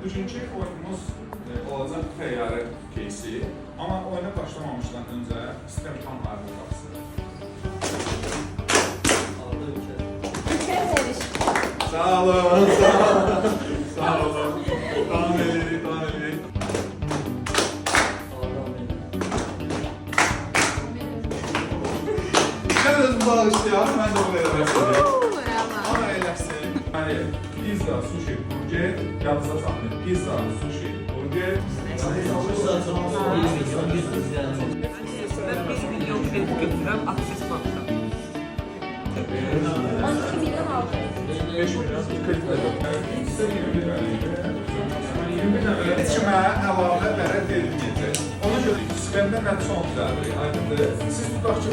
Bugünkü oyunumuz olacaq təyyarə кейsi. Amma oyuna başlamamışdan öncə sistem tamlarını baxsın. Sağ olun, sağ olun. Sağ olun. Davam edirik, davam edirik. Sən özünü bağışlayaq, mən də buraya rəsədim. Ana eləsin. Yəni, pizza, sushi, burger, yadınıza saxlayın. Pizza, sushi, burger. Və 1 milyon kredi götürəm, akses baxıram. 12 milyon aldı. 5 milyon kredi verir. Sizə 21 verir. 21 nəvələ içimə əlavə vərəq verilməyəcək. Ona görə sistemdə nəticə onu düzəldir. Aydındır. Siz tutaq ki,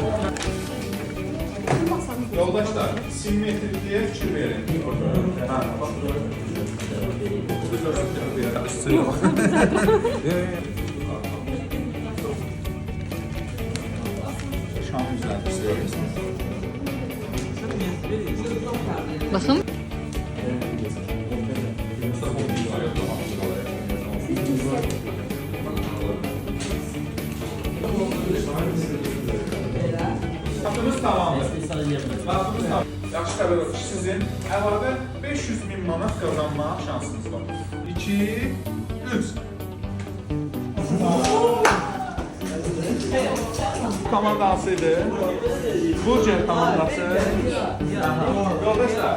yoldaşlar, simmetrikliyə fikir verin. Üstü yox. Şamı düzəldir. Baxın. Satımız tamamdır. Satımız tamam. Yaxşı qəbul edirik. Sizin əlavə 500.000 manat qazanma şansınız var. 2, 3. Komandasıydı. Burger komandası. Yoldaşlar.